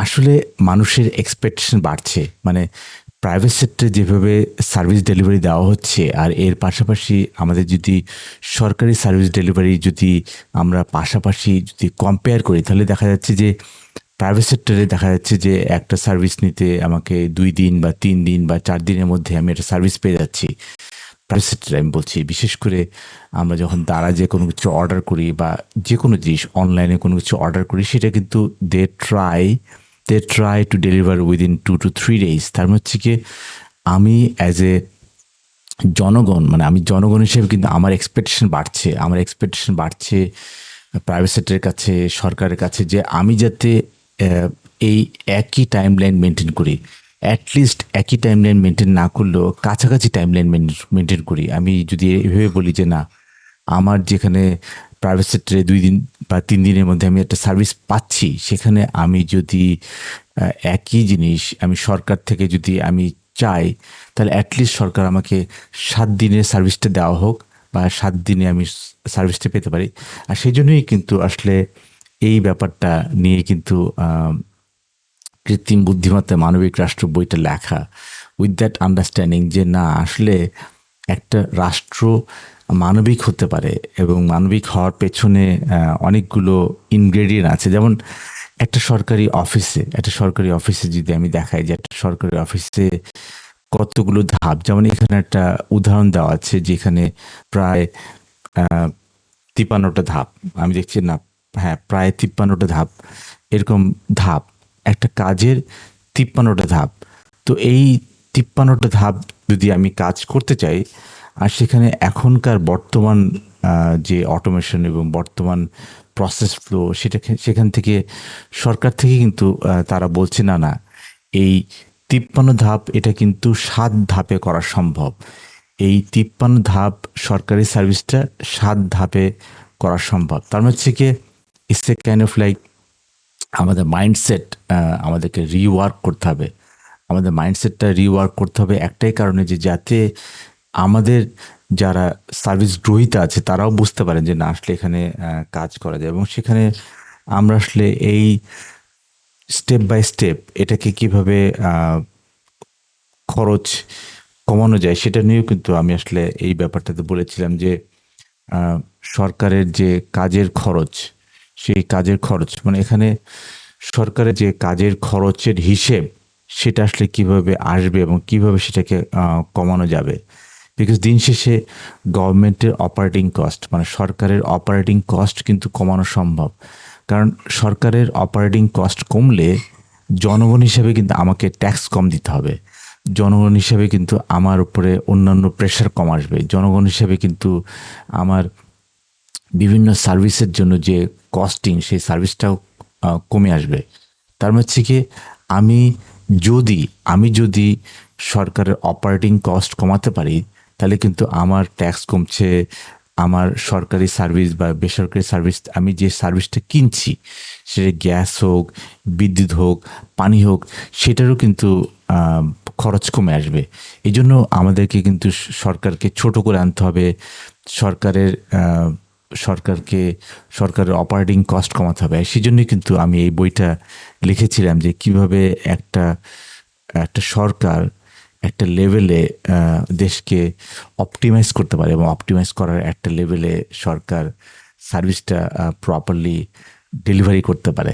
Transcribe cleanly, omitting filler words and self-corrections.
আসলে মানুষের এক্সপেকটেশন বাড়ছে। মানে প্রাইভেট সেক্টরে যেভাবে সার্ভিস ডেলিভারি দেওয়া হচ্ছে, আর এর পাশাপাশি আমাদের যদি সরকারি সার্ভিস ডেলিভারি যদি আমরা পাশাপাশি যদি কম্পেয়ার করি, তাহলে দেখা যাচ্ছে যে প্রাইভেট সেক্টরে দেখা যাচ্ছে যে একটা সার্ভিস নিতে আমাকে 2 দিন বা 3 দিন বা 4 দিনের মধ্যে আমি একটা সার্ভিস পেয়ে যাচ্ছি। প্রাইভেট সেক্টরে আমি বলছি, বিশেষ করে আমরা যখন দারাজে কোনো কিছু অর্ডার করি বা যে কোনো জিনিস অনলাইনে কোনো কিছু অর্ডার করি, সেটা কিন্তু they try to deliver within 2 to 3 days। তার মানে হচ্ছে কি, আমি অ্যাজ এ জনগণ, মানে আমি জনগণ হিসেবে কিন্তু আমার এক্সপেকটেশন বাড়ছে প্রাইভেট সেক্টরের কাছে, সরকারের কাছে, যে আমি যাতে এই একই টাইমলাইন মেনটেন করি। অ্যাটলিস্ট একই টাইমলাইন মেনটেন না করলেও কাছাকাছি টাইমলাইন মেনটেন করি। আমি যদি এভাবে বলি যে না, আমার যেখানে প্রাইভেট সেক্টরে 2 দিন বা 3 দিনের মধ্যে আমি একটা সার্ভিস পাচ্ছি, সেখানে আমি যদি একই জিনিস আমি সরকার থেকে যদি আমি চাই, তাহলে অ্যাটলিস্ট সরকার আমাকে 7 দিনের সার্ভিসটা দেওয়া হোক, বা 7 দিনে আমি সার্ভিসটা পেতে পারি। আর সেই জন্যই কিন্তু আসলে এই ব্যাপারটা নিয়ে কিন্তু কৃত্রিম বুদ্ধিমত্তা মানবিক রাষ্ট্র বইটা লেখা, উইথ দ্যাট আন্ডারস্ট্যান্ডিং যে না, আসলে একটা রাষ্ট্র মানবিক হতে পারে, এবং মানবিক হওয়ার পেছনে অনেকগুলো ইনগ্রেডিয়েন্ট আছে। যেমন একটা সরকারি অফিসে যদি আমি দেখাই যে একটা সরকারি অফিসে কতগুলো ধাপ, যেমন এখানে একটা উদাহরণ দেওয়া আছে যেখানে প্রায় 53টা ধাপ আমি দেখছি, না হ্যাঁ, প্রায় 53টা ধাপ, এরকম ধাপ, একটা কাজের 53টা ধাপ। তো এই 53টা ধাপ যদি আমি কাজ করতে চাই, আর সেখানে এখনকার বর্তমান যে অটোমেশন এবং বর্তমান প্রসেস ফ্লো, সেখান থেকে সরকার থেকে কিন্তু তারা বলছে না না, এই 53 ধাপ এটা কিন্তু 7 ধাপে করা সম্ভব। এই 53 ধাপ সরকারি সার্ভিসটা 7 ধাপে করা সম্ভব। তার মানে হচ্ছে কি, it's a kind of like আমাদের মাইন্ডসেট আমাদেরকে রিওয়ার্ক করতে হবে। আমাদের মাইন্ডসেটটা রিওয়ার্ক করতে হবে একটাই কারণে, যে যাতে আমাদের যারা সার্ভিস গ্রহীতা আছে তারাও বুঝতে পারেন যে না, আসলে এখানে কাজ করা যায়, এবং সেখানে আমরা আসলে এই স্টেপ বাই স্টেপ এটাকে কিভাবে খরচ কমানো যায় সেটা নিয়েও কিন্তু আমি আসলে এই ব্যাপারটাতে বলেছিলাম যে সরকারের যে কাজের খরচ, সেই কাজের খরচ, মানে এখানে সরকারের যে কাজের খরচের হিসেব, সেটা আসলে কিভাবে আসবে এবং কিভাবে সেটাকে কমানো যাবে। বিকজ দিন শেষে গভর্নমেন্টের অপারেটিং কস্ট, মানে সরকারের অপারেটিং কস্ট কিন্তু কমানো সম্ভব। কারণ সরকারের অপারেটিং কস্ট কমলে জনগণ হিসেবে কিন্তু আমাকে ট্যাক্স কম দিতে হবে, জনগণ হিসেবে কিন্তু আমার উপরে অন্যান্য প্রেশার কম আসবে, জনগণ হিসেবে কিন্তু আমার বিভিন্ন সার্ভিসের জন্য যে কস্টিং, সেই সার্ভিসটাও কমে আসবে। তার মানে হচ্ছে কি, আমি যদি সরকারের অপারেটিং কস্ট কমাতে পারি, তাহলে কিন্তু আমার ট্যাক্স কমছে, আমার সরকারি সার্ভিস বা বেসরকারি সার্ভিস, আমি যে সার্ভিসটা কিনছি, সেটা গ্যাস হোক, বিদ্যুৎ হোক, পানি হোক, সেটারও কিন্তু খরচ কমে আসবে। এই জন্য আমাদেরকে কিন্তু সরকারকে ছোট করে আনতে হবে, সরকারের সরকারের অপারেটিং কস্ট কমাতে হবে। সেই জন্যই কিন্তু আমি এই বইটা লিখেছিলাম যে কিভাবে একটা সরকার একটা লেভেলে দেশকে অপটিমাইজ করতে পারে, এবং অপটিমাইজ করার একটা লেভেলে সরকার সার্ভিসটা প্রপারলি ডেলিভারি করতে পারে।